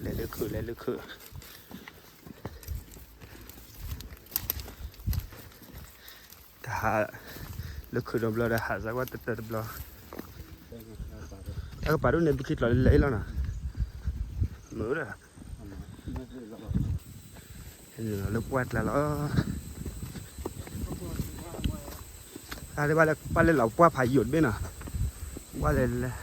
เลยลึกคือเลยลึกคือแต่หาลึกคือดมเราได้หาสักว่าแต่ดมเราแล้วก็ป่าดูเนี่ยไปคิดเราเลยแล้วนะมือเลยเห็นเราลึกวัดแล้วอะไรบ้างแล้วบ้านเราป้าพายหยุดด้วยนะว่าเลยเลย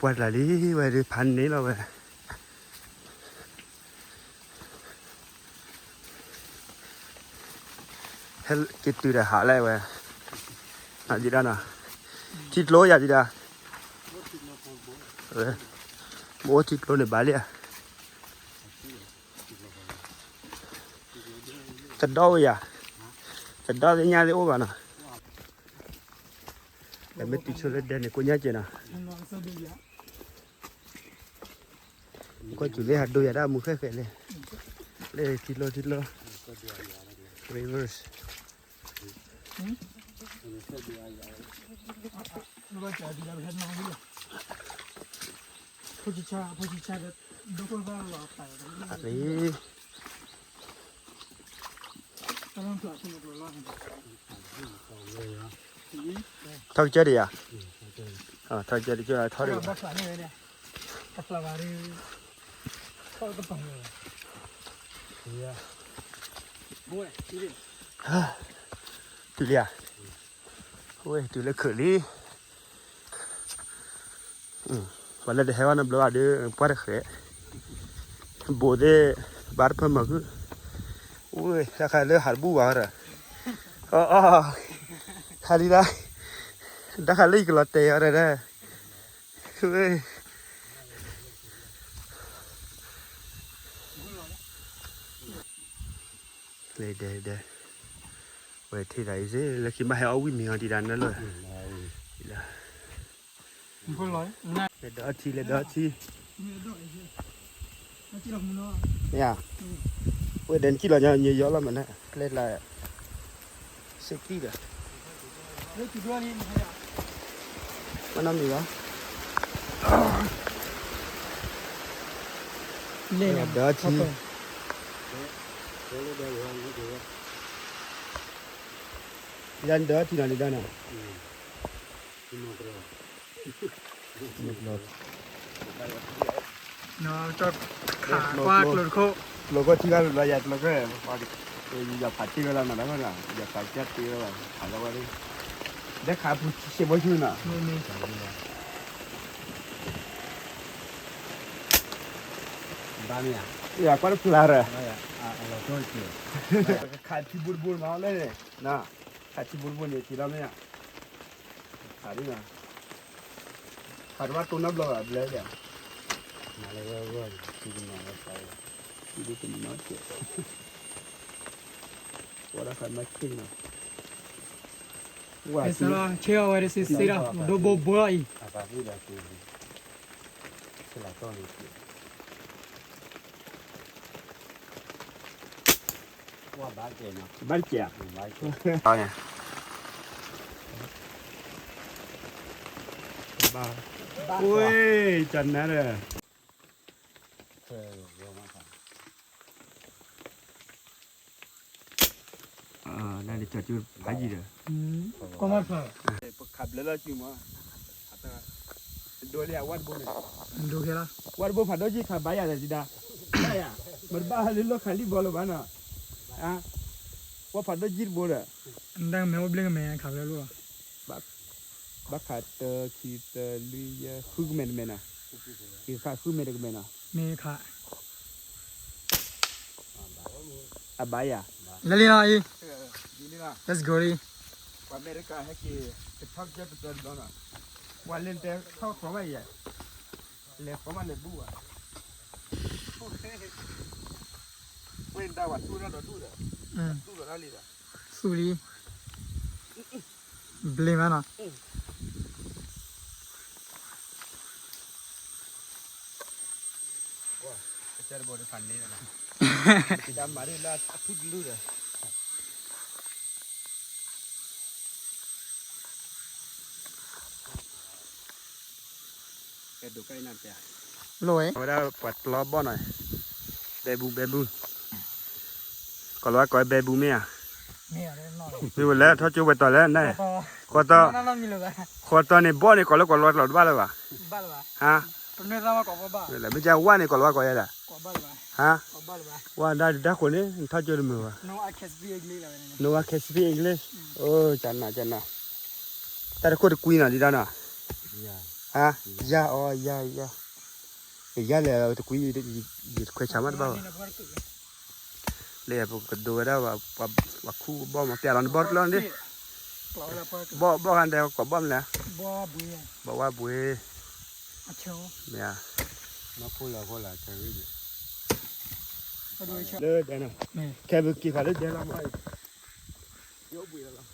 ปวดละลิไว้ดิพันนี้เราไปให้กินตัวเดียวหาอะไรไว้น่าจีด้านะทิดโลอย่าจีด้าโม่ทิดโลเนี่ยบาลีจัดดาวอย่าจัดดาวเนี่ยเลยโอ้บ้านะแต่ไม่ติดเชื้อเด่นเนี่ยกูเนี่ยเจนะก็จุดเลยหัดดูอย่าได้มือแค่เลยเลยทิดโลreverse Ali thôi chơi đi à thôi chơi đi chơi thôi đi từ lìa ôi từ lìa khởi điวันละเดี๋ยวให้วันนั้นเราอาจจะปวดแขนบวชได้บาดเพิ่มมาคือโอ้ยถ้าใครเลือกหัดบูวาระอ๋อใครดีได้ถ้าใครเลือกลอตเตอรี่อะไรได้คือเลยเดี๋ยวเว้ยที่ไหนสิแล้วคิดมาให้เอาวิ่งมีงานที่ดันนั่นเลยเลยเดี๋ยวทีเนี่ยเว้ยเดินกี่หล่อเนี่ยเยอะแล้วมันนะเล่นอะไรเซ็กซี่เลยมันน้ำมีวะเดี๋ยวทียันเดี๋ยวทีนั่นได้นะnó cho khá qua lột khô logoที่เราเราอยากเราก็พอดีอยากผัดที่เราหน่อยแล้วนะอยากผัดแค่ที่เราผัดแล้วว่าดิได้ขาผู้เชี่ยวชาญน่ะบ้านเนี่ยอยากว่าพลาระเราก็เกี่ยวขาที่บุญมาเลยนะขาที่บุญเนี่ยที่เราเนี่ยขาดินะขาดว่าตัวนับเราเลยเนี่ยมาเลยว่าที่เป็นอะไรไปที่เป็นน้อยเกี่ยวว่าเราขันมาขึ้นนะว่าสิเชื่อว่าสิสิระดูโบบ่อยอาบน้ำได้คือสลัดต้นนี้ว่าบ้านเจ๋งนะบ้านเจ๋งเอาเนี่ยบ้าโอ้ยจันนะเลยนั่นเลยจัดจุดพายีเลยก็มาพอขับแล้วเราจิ๋วมาโดนเรียกวัดบุญดูแค่ละวัดบุญผัดด้วยจีขับใบอะไรจีดาได้อะมันบ้าเลยลูกขันรีบอลบ้านอ่ะว่าผัดด้วยจีบุญอ่ะดังแมวเบลงแมวขับแล้วรู้อ่ะบักขัดขีดลีคือเมนนะขีดขาคือเมนก็เมนอ่ะเมฆะใบอ่ะแล้วนี่อะไรlet's go ดิว่าอเมริกาให้กี่จะพักจะเป็นตัวนั้นว่าเล่นแต่เข้าขวาไม่ใหญ่เล่นขวามันเล่นบัวเว้นได้ว่าสู้แล้วสู้แล้วอะไรล่ะสู้ดิเบลมันอ่ะ Cara boleh pandai lah. Kita mari lah aku dulu dah. Kedua kali nanti ya. รวย Kita buat pelabon ni. Bebu. Kalau aku bebu ni ya. มีอะไรนอน Ni boleh thau cuba tu lah ni. ต่อ Kota นั่นมีเลย kota ni bon ni kalau lor balah. บ้าหรือเปล่า Ha? เป็นเรื่องว่ากอบบ้า Lah macam wan ni kalau aku ya dah. กอบบ้าหรือเปล่า Ha? กอบบ้าหรือเปล่า Wan dah kau ni thau cuba dulu. no I can speak English เลยเนี่ย No I can speak English. Oh, jangan. Tadi kau ada kuih nak di sana? Ya. Ha? Ya, oh ya. Ya le, tu kuih di kuih camat bawa. Le, apa kedua dah, aku bawa macam piaran bor lah ni. เปล่าแล้วพอ Bawa kan dah kau bawa lah. บัวบุย Bawa buih. อาเชียว Ya. มาพูดแล้วก็หลายชีวิต มาดูเชียว Le, dah nak. นี่ Kau pergi kalau dia lama. Yo buih lah.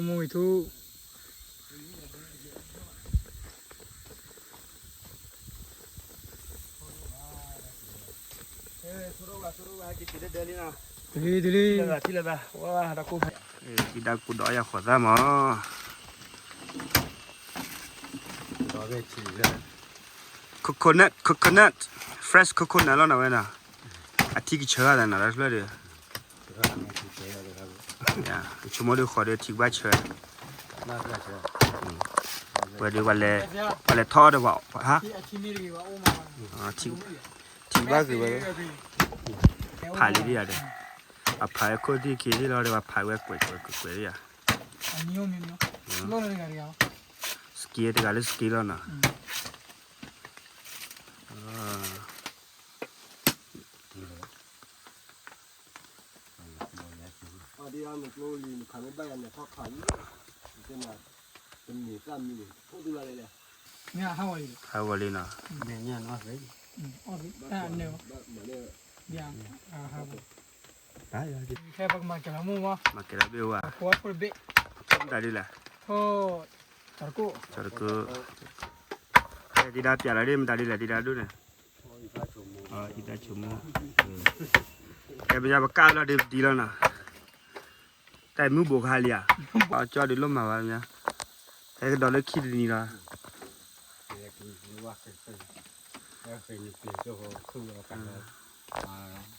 Mùi thu Suruh kita dah ni nak. Dili Tidak dah. Wah, dah aku. Kita aku dah ya kau dah mah. ต่อไปชีวิต Coconut. Fresh coconut lah nak mana. Ati kecil ada nak rasa dia. ก็ทำให้ชีวิตเราครับ Ya, cuma dia kau dia tiga baca. น่าจะใช่ Boleh boleh thau dah bawa. Ha? ที่อาชีมีรีว่าโอ้มา Tiga ke boleh. Pali dia ada. Apa kau di kiri lah dia apa kuat dia. อันนี้มีโลเลยกันยาว Ski dia kalau ski lah na. ที่เราไม่รู้ลีขันไม่ได้เนี่ยเขาขันเป็นอะไรเป็นหมีกล้ามมีพวกดูอะไรเลย เนี่ยห้าวเลย Hawali na. เนี่ยเนี่ยน้อยเลย อ๋อสิอ่าเนื้อ เหมือนเนี่ย อย่างห้าว Dah ya. แค่ปักมาเกี่ยวกับมูวะ Makin lebih wah. ขวดคนเบะ Tadi lah. โอ้จารกุ Cerku. Tidak piala dia tadi lah tidak dulu ni. อีกฝ่ายชม Oh, kita cuma. Biar bekal lah di lah na. Tapi mu buka hal ya. Cakap di lom awal nya. Dah le kiri ni lah. เนี่ยคือว่าเป็นแล้วเป็นเปลี่ยนเจ้าของคือเรากันเลย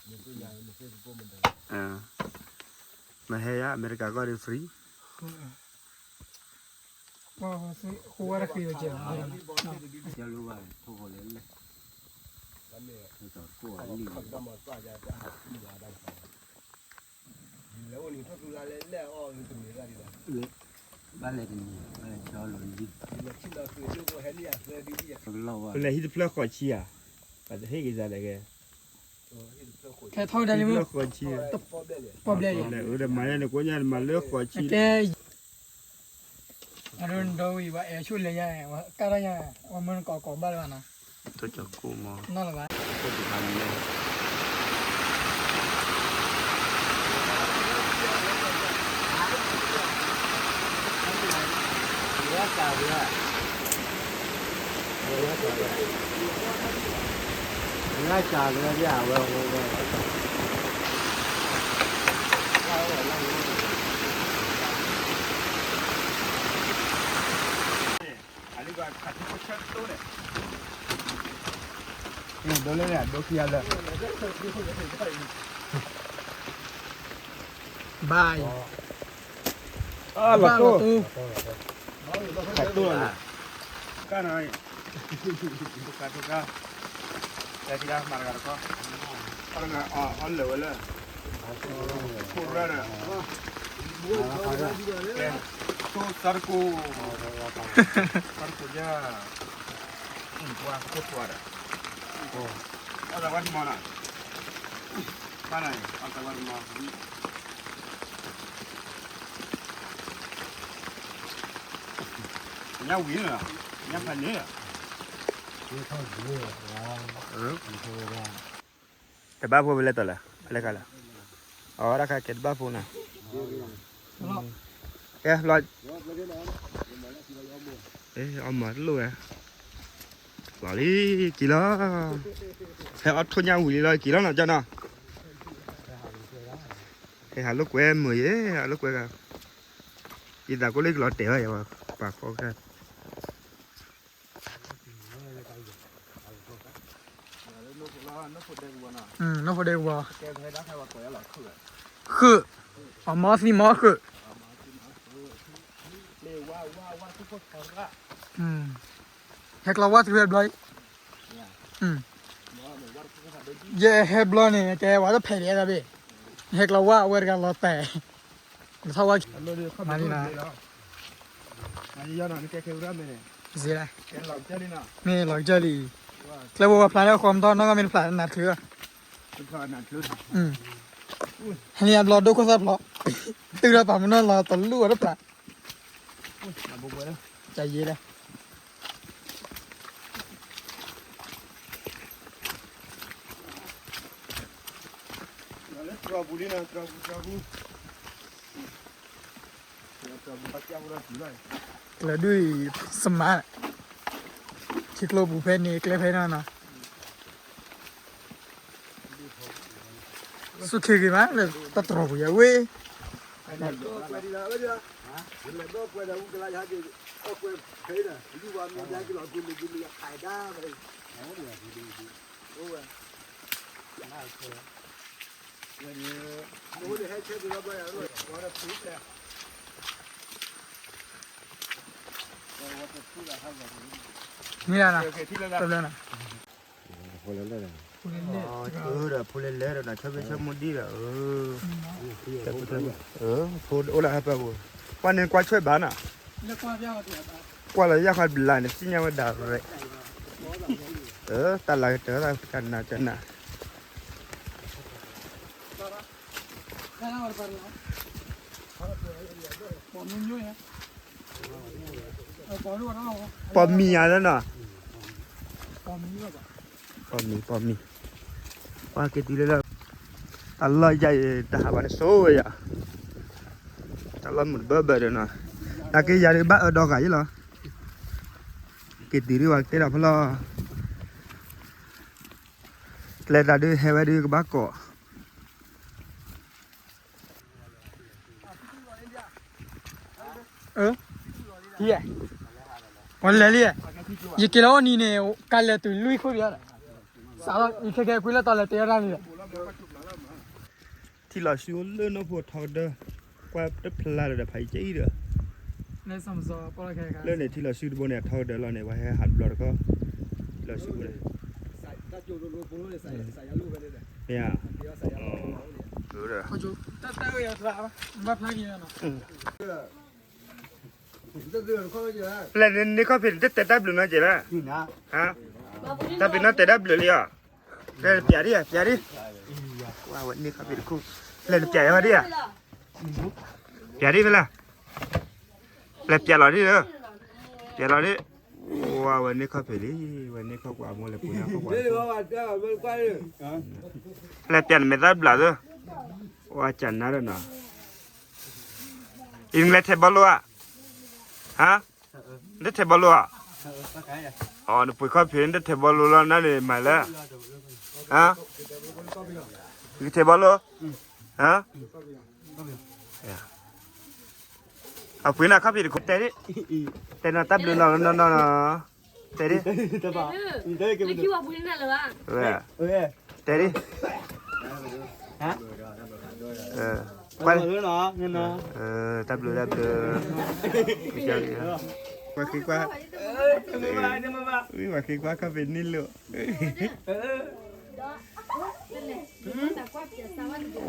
เนี่ยตัวอย่างไม่ใช่พวกมันเลย Mahaya Amerika kau ada free. ว่าสิหัวระคือเจ้า จะรู้ว่าทุกคนเลยแล้วเนี่ยคือต่อกู้อันนี้ก็มาป้าจะหาที่มาได้แล้ววันนี้ถ้าดูอะไรแล้วอ๋อนี่ตรงนี้ได้ดีเลย บ้านอะไรกันเนี่ยบ้านอะไรชอบหล่นดิน นี่ที่เราคือดูว่าเห็นเนี่ยเลยดีอ่ะ เราว่า Boleh hidup lah kau cia. Pada hei kita lagi. แค่เท่าได้เลยมั้ง Hidup kau cia. ปอบเลย Boleh udah mana ni kau nyan malah kau แก cia. อรุณโดยว่าช่วยเลยยังว่าการยังว่ามันก่อบ้านแล้วนะ Tu cukup mah. นั่นแหละ Kau tu mana? Ngay chào người đi à vâng Ali kau kaki pucat tu ni. Dole ni, doki ada. บาย Ah, บ้าประตู Satu lah. Kan ai. Tukar. Saya tidak marah kau. Orang on level lah. Kurang lah. Tu sarku je. Buat kuat ada. Ada di mana? Mana ni? Ada di mana? Nhà quý nữa. ยังพันนี้ นี่เท่านี้ว้าวโอ้โห แต่บ้าพูดไปเลยตัวละอะไรกันล่ะอ๋อราคาเก็ตบ้าพูดนะ แล้ว แกรอเอาหมดเลยหล่อลี่กี่ล้อให้เอาทุนยางหุ่ยเลยกี่ล้อหน่อยจ้าเนาะให้หาลูกแกมือเย้หาลูกแกกันอีตาก็เล็กหล่อเต๋ออย่างว่าปากเขาแค่น้องพอดีกว่า แกให้ได้ใครว่าตัวหล่อขึ้น คืออ๋อมอสนี่มอสคือ เรียกว่าทุกคนเขาละ เฮกลาว่าที่เรียบร้อยเย่เฮบลอนี่แกว่าจะเพลียแล้วพี่เฮกลาว่าเวอร์กันเราแต่ถ้าว่ามานี่นะ อันนี้ย้อนหน่อยแกเคยรู้ไหมเนี่ย สิเลย แกหล่อเจ้านี่นะ นี่หลอกเจอรี่แล้วว่าพลานแล้วความตอนน้องก็เป็นพลานนัดคือ เป็นพลานัดลุ้น ฮันนี่บลอดูก็ซับหรอตื่นแล้วป่ะมันนอนรอตอนลู่แล้วป่ะ มาบุกไปแล้ว ใจเย็นเลย ตราบุรีนะตราบุปัจจัยอะไรสิได้ แล้วด้วยสมาร์ทคิดโลบุเพนี่เกลเพน่านะสุขีกี่มั้งเลยตัดตรอบุยเว้ย ไอ้เนี่ยก็ไปดีแล้วเนี่ยฮะเดี๋ยวก็ไปแล้วก็ลายหาดิก็ไปใครน่ะอยู่ว่ามียากิโลกุลกุลยาขายได้เลยโอ้ยดีโอ้ยน่าเชื่อวันนี้โอ้ยให้เช็ดดูแล้วไปอ่ะด้วยว่าจะพูดแล้วว่าจะพูดอะไรครับ นี่แหละนะ โอเคที่แล้ว ตัวเล่นนะ คนละเลย 어, 풀을 내려놔. 저기 못 뒤라. 풀 올라가고. 관은 관초에 많아. แล้วก็ยาวตัว 관은 약간 빌라네. 진짜만 다 그래. 달라 들어가 잖나. แค่นั้นวันละผมนุ่งยุ่ยฮะผมรู้ว่าเรา 뻔미야잖아. ผมมีว่า 뻔미. 와, 그 뒤래라. 달라 이제 다 봐네 소야. 달라 못 버버려나. 나게 야리 바 어디가 이러. 그 뒤리 와 때라 불러. 레다드 해외드 그 바꿔. เฮียวันเลยเลยยี่กิโลนี่เนี่ยกันเลยตัวลุยคุยอะไรสาวอีกแค่คุยแล้วตอนเลยเตะอะไรนี่ ที่เราชิวเลื่อนน้ำพวกทอดเด้อกว่าจะพลาดเด้อไผใจเด้อ ในสมซอปอลแค่กัน เลื่อนในที่เราชิวบนเนี่ยทอดเด้อเราเนี่ยว่าให้หัดบลอดก็เราชิวเลย ใส่ถ้าจูรูปูเลยใส่ยาลูกไปเลย เนี่ย เดี๋ยวใส่ยาลูก รู้เด้อ เขาจูแต่ก็ยังสาวมาพลังยังเนาะ จะเดือดเขาจะ แล้วนี่ก็เป็นแต่ดับลูนะเจ้า นี่นะ ฮะถ้าเป็นนั่นแต่ดับลูเลยอ่ะแล้วเปียดิว่าวันนี้เขาเป็นคู่แล้วเปียมาดิอ่ะเปียดิไปละแล้วเปียหรอดิเด้อเปียหรอดิว่าวันนี้เขาเป็นวันนี้เขากว่าโมเลกุลเขากว่า เดี๋ยวว่าจะมันไป แล้วเปียไม่ได้บลาเด้อว่าจันน่าเนาะอิงเลทบอลลูอ่ะฮะเลทบอลลูอ่ะอ๋อนี่ปุ๋ยข้าวเพียนเลทบอลลูแล้วนั่นเลยมาแล้วฮะเลทบอลลูฮะเอาปุ๋ยน่ะข้าวเพียนคนเตะดิเตะน่ะตับลูแล้วนั่นเตะดิ ไม่คิดว่าบุญนั่นเหรอ เออเตะดิฮะไปเลยเนาะเงินเนาะตับลูไม่ใช่ว่าคิดว่าว่าคิดว่าเขาเป็นนี่ลูก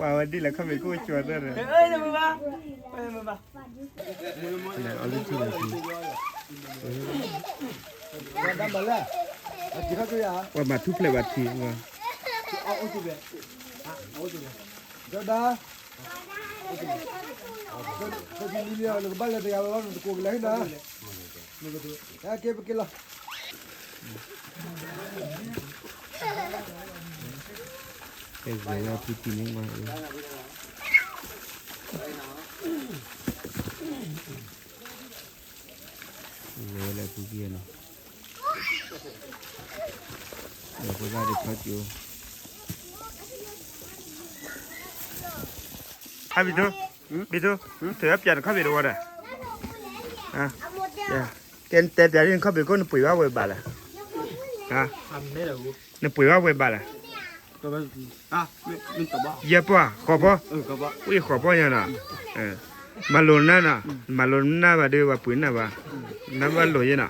ว่าวันนี้แหละเขาเป็นกู้ชวนนั่นเลยเอาลิ้นที่เลยว่ามาทุบเลยวัดทีว่า จะได้ก็ที่นี่เราบ้านเราจะเอาเราตัวกันเลยนะ ke ke la cái gì là cái gì nhưng mà rồi là cái gì nào để có ra được hết chưa hai bị thương thử áp chặt không bị đồ rồi à cái tên giờ đi không bị con bụi vào với bà là à nó bụi vào với bà là giờ po khó po ui khó po nha nè mà lồn na mà đưa vào bụi na vào nắm vào lồn như nào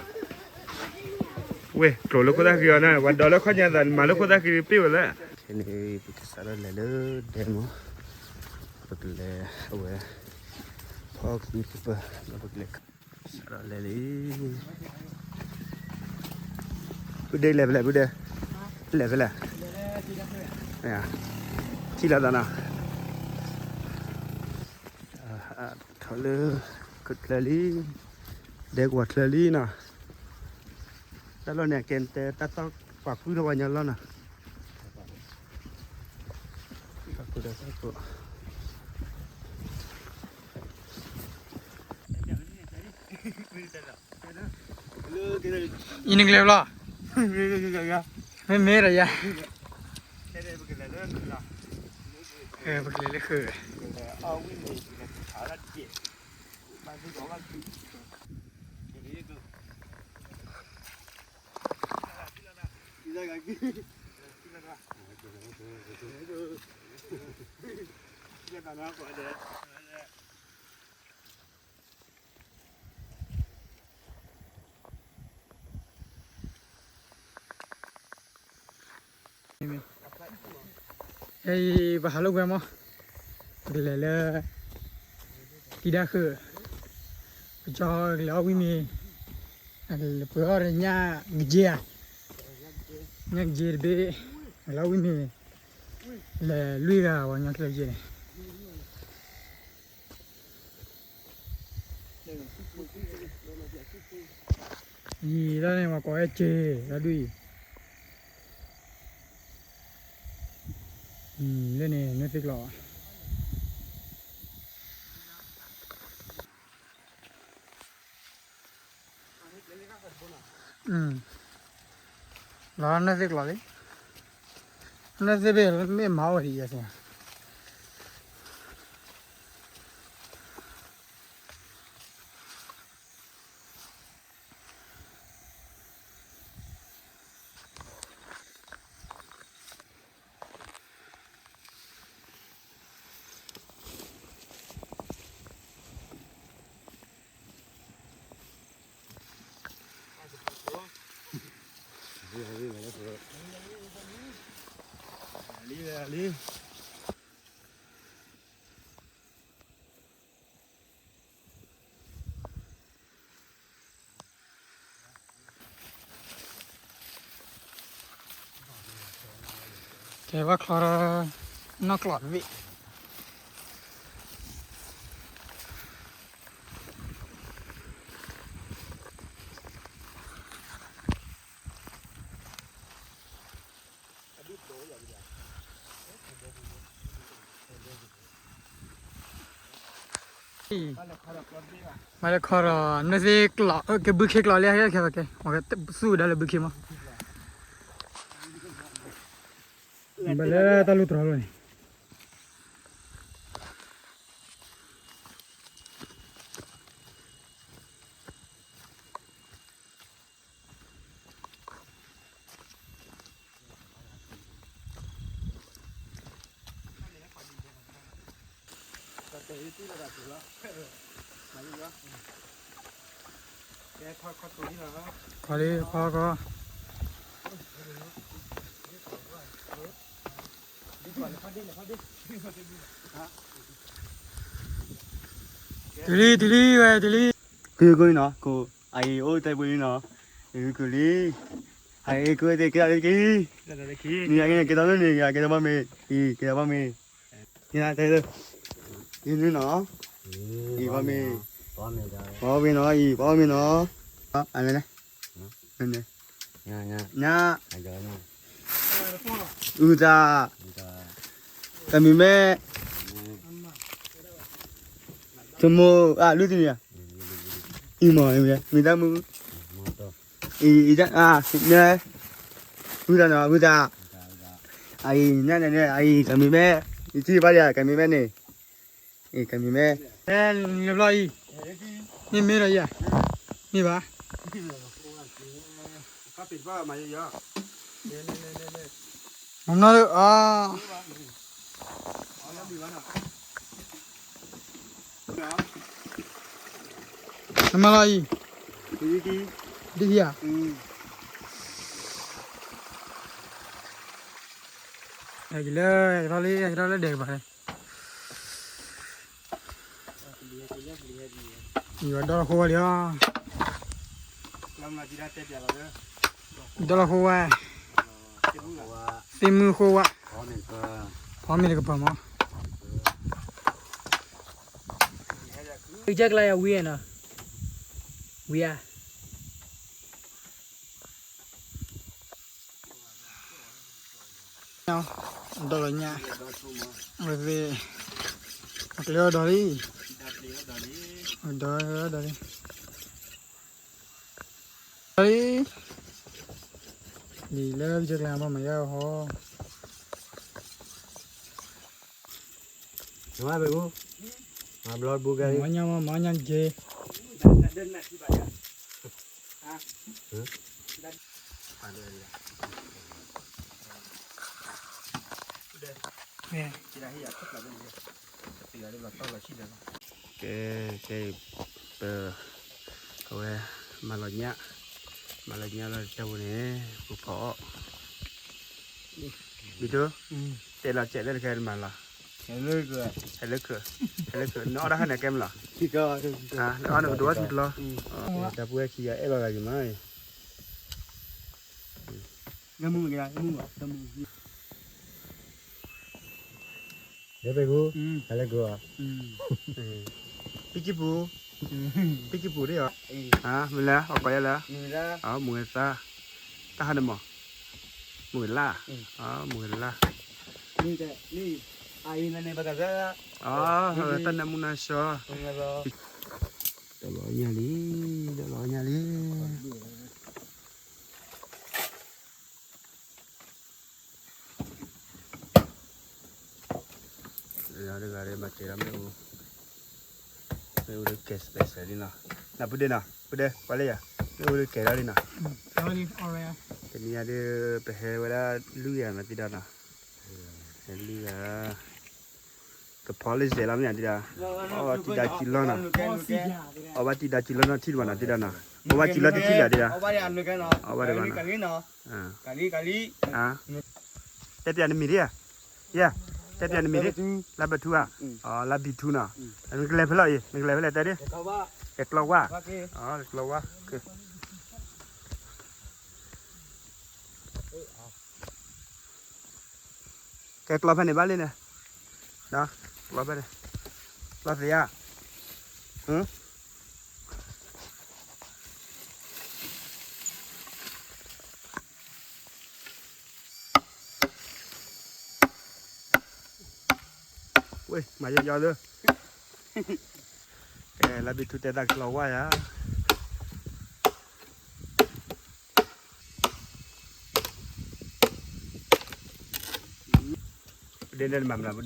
ui rồi lúc đó kia nè và đó là khó nha mà lúc đó kia piu rồi thế này bị sao đó là đỡ đen mà bực lẹ ui phao kia bực bực lẹ sao đó là đi bữa đây là bữa đây là à chỉ là đó nào thở lư cực là lý để quạt là lý nè đó là nè kèn tè ta tao quạt cứ đâu nhau lo nè ini gelap lah merah ya betul ke cái bà lúc em để là tidak ke cho lão ini bữa rồi nha gdzie be lão ini là lui ra vào nhà cái gì này gì đó này mà có chê ra đi lên này nó thích lọ lọ nó thích lọ đấy nó sẽ bị mấy máu ở đây vậy lý cái vác là nó lọt vị mà là khó nó sẽ lọ cái bự khét lọ lên cái cái mà cái su đã là bự khét mà bây giờ ta lụt rồi khó đi khó đi cứ coi nó cô ai ôi tay bùi nó cứ đi ai cứ để cái gì ni ai cái đó ni cái đó ba mẹ cái đó ba mẹ ni ai thấy được ni nó ba mẹ nó ba mẹ nó อะไรนะนั่นไง Nya นะ ajarnya อูจา udah แต่มีแม่จมูกรู้จักเนี่ยอีหมอเนี่ยมีแต่มือ motor อีจังเนี่ยอูจาเนาะอูจา udah ไอ้นั่นเนี่ยไอ้แต่มีแม่อีที่บ้านเนี่ยแต่มีแม่เนี่ยอีแต่มีแม่ เอ้ยเรียบร้อยนี่มีอะไรอ่ะนี่ปะ ข้าปิดว่ามาเยอะ ผมน่าจะทำอะไร ดี ดีอ่ะไอ้กิเลไอ้ทอลี่ไอ้ทอลี่เด็กไปอยู่ดอลโควเลยอ่ะ เรามาจีราเต็มอย่างเราเนี่ย ดอลโควเต็มมือโคว komen ke พร้อมมีอะไรกับผมอ่ะแจ็คอะไรอ่ะวีนะวีอ่ะเอาดอลเนี่ยไม่ได้อักเลือดอลลี่ดอลลี่ดอลลี่ดีแล้วแจ็คแล้วมันไม่ยาวหรอ cuma bu ngobrol bu kali Manya je. cái cậu mà là nhá là trâu này của phó biết chưa đây là chạy lên cái mà là hay lướt cửa nó đã hay là kem là nó được đuối thịt lo ta bữa khi ấy là gì mà cái mùng ya bu ada gua piki bu đấy à mình là ở đây là ở mùi ta ta hay mà mùi la mùi la ni ai nene bagaza tên là muna so đó nhà lý rồi được rồi mà chỉ làm được cái special đi nào nào bữa đây qua đây được cái đó đi nào Sorry, alright. cái này ada pehe wala luya na tidak na luya ke polish dalam ni tidak tidak kilo na obat tidak kilo na tidak mana tidak na obat kilo tidak dia obat yang anu kan obat mana kali no kali tapi ada miri ya tapi ada miri la batu la bitu na anu level ai level tadi kelowa kelowa cái lò này bán lên nè đó lò bên này lò gì à ui mà giờ nữa cái là bị tụt đặt lò quá à đến mầm là vấn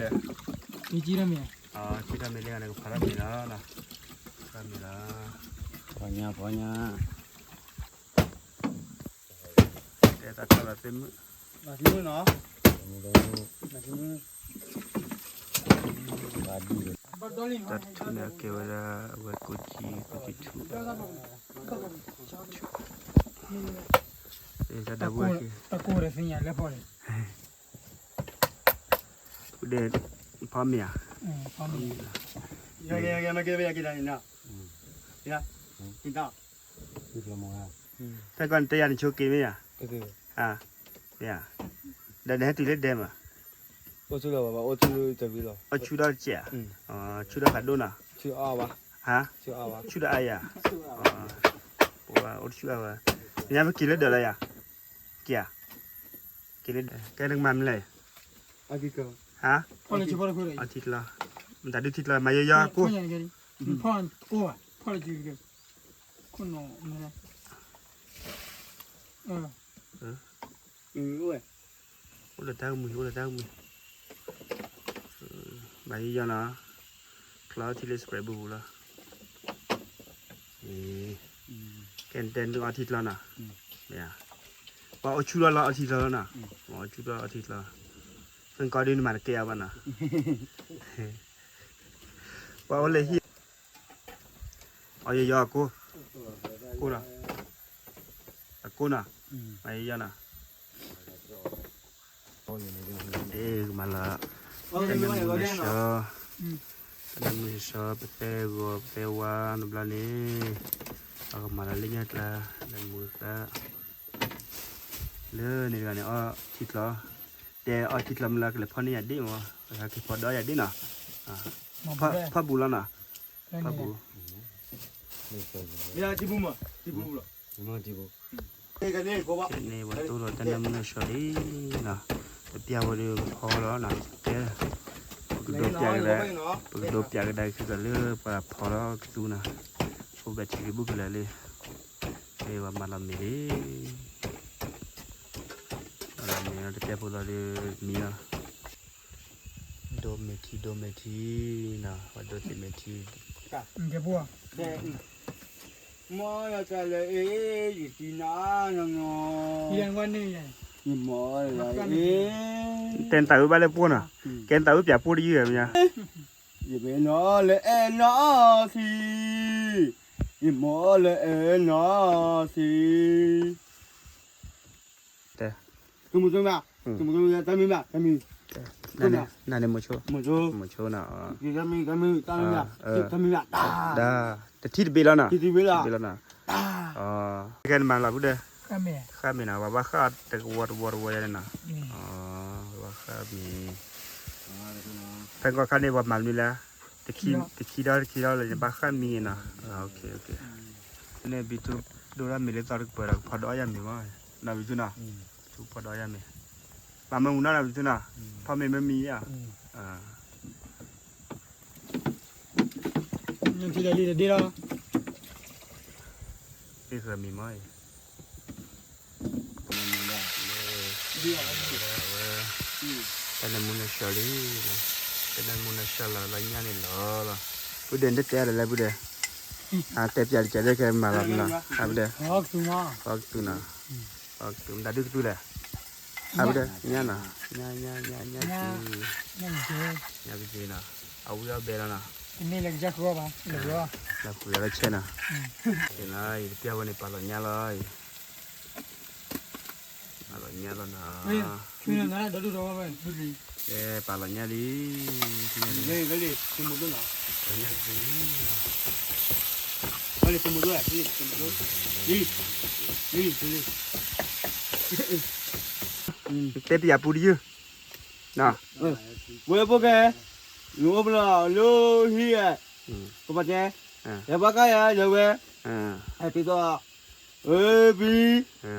Ni jira mi. Kita milih anak para mila lah, para mila. banyak Kita tak tahu tim. masih mu no masih mu Satu nak kewala buat kunci tu. Ada buat. Aku rasanya lepas. Udah paham ya? Paham. ya kita ni nak ya kita belum mau Tapi kan tiada yang cuci ni ya? itu Ya. Dan dah tu lihat dem ah. oh sudah bapa oh tu tapi lo Sudah cia. Sudah kadona. tu apa Ha? tu apa Sudah ayah. 我去啊，人家不给了得了呀？给啊，给了，给那个妈咪来阿弟哥，啊？ ဖော်လေချဖော်လေခွေးလေ 啊，提了，我打的提了，买呀过 ခွင့်。ရတယ်ကြည့်ဖော်ကိုပါဖော်လေကြည့်ကြခုနော်နဲ喂，我来带我来带我。买呀呢，คลาที่เลสเปรย์บูละแกนเต้นตัวอาทิตย์ละนะเนี่ยว่าเอาชุดละอาทิตย์ละนะว่าชุดละอาทิตย์ละซึ่งก็ดีนี่มันเกี่ยวกันนะว่าเอาเลยฮีเอาเยอะๆกูนะกูนะไปยังนะมาละเป็นมือเช้าเป็นมือเช้าเป็นเตะเตะวานบลานี่เอามาละเลี้ยงละเป็นมือละเลื่อนนี่กันเนี่ยอ๋อทิศละแต่อ๋อทิศละมันละก็เลยพอนี่อยากดีมั้งก็คือพอได้อยากดีนะพอบุละนะพอบุ 你要进步吗？进步了。什么地步？这个那个吧。นี่ว่าตัวเราแต่เนี่ยมันเฉยนะแต่เปียว่าเดี๋ยวพอแล้วนะแกดูเปียก็ได้ดูเปียก็ได้คือกันเลือกปะพอแล้วดูนะพวกแบบที่บุกเลยเลยเรียกว่ามาลามีดิมาลามีนะแต่พวกเราเรียกมีนะโดเมทีนะว่าโดเมที ကြပွား 妈呀，这来一斤哪样哦？ ဒီရန်ကနေရ 你妈呀， เต้นตาอุบาเลยปูนะแกนตาอุบอย่าปูดีเยอะมั้ย 一边拿来拿去，你妈来拿去。 แต่ 怎么怎么样？怎么呀？咱们吧，咱们。 นั่นเนี่ยโมโช 没错。 โมโชนะ 咱们呀，咱们呀，打。 ได้แต่ที่เบลแล้วนะ 弟弟为了 เบลแล้วนะ 打。 อ๋อแกนมาละพูดเด้อ ကမဲ ข้ามีนะว่าข้าแต่วัวเลยนะอ๋อว่าข้ามีเพิ่งก็ข้าในวัดมันนี่แหละแต่ขี้ได้เลยจะบ้าข้ามีนะโอเคเนี่ยบิทูดูแล้วมีเรื่องต่อไปแล้วพอดอยมีมั้ยนะบิทูนะทุกพอดอยมีมาเมื่อวันนั้นบิทูนะพอไม่มีอ่ะ ညင်ကြည့်လေးဒီတော့ นี่คือมีมั้ยแต่ในมุนเฉลี่ยนะแต่ในมุนเฉลี่ยอะไรเงี้ยนี่หรอพูดเดินได้แต่อะไรพูดเดินแต่เปียกจะได้แค่มาแบบนั้นครับเด้อ ဟုတ်သူမ waktu na waktu tadi tu dah ada nyana nya ညင်ကြ nya biji na awu ya bela na ဒီနေ့လည်းကြက်ခေါ်ပါလေရော la ku ya chena chena i pia wani palo nya lai palo nya lo na ချွေးနေတာတော့တော့ပဲဒီဒီ palo nya di那个嘞，怎么做呢？ nya di 那里怎么做？怎么做？te pia pu di na 我也不给，我不了，留黑，不把钱，也不干呀，这位，哎，这个，比，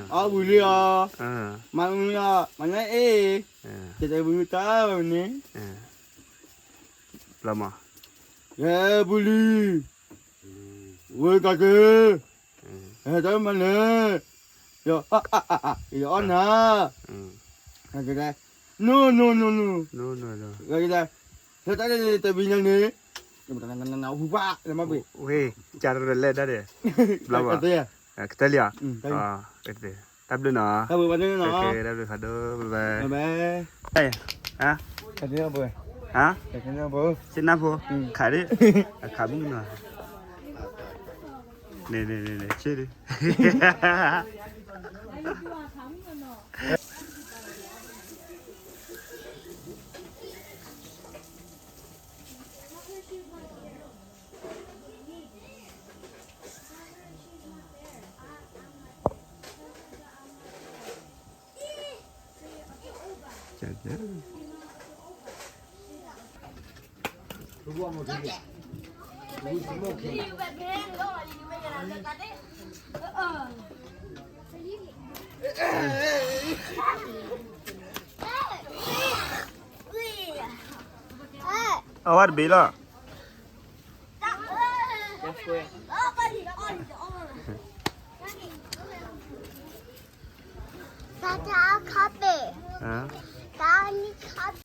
阿不了，慢了，慢来哎，这在不打呢， lama 也不理，我干个，哎，咱们呢，要要拿，那个的。No. no cái gì đây? Thế tại vì nhau này, nhưng mà thằng nào hú vạ là mà bị. weh cara le dah deh lama Cái gì? kita lihat Cái gì? itu tablu na Cái bữa bên nó. oke tablu kado bye Bye. bye hả Cái gì bữa? hả Cái gì bữa? xin nắp vô khải đi khải bún nào nè chết đi Jaga. Đi về bên đó là đi về nhà là cái đấy. Awar bela. 大家咖啡， Ha. 大你咖啡。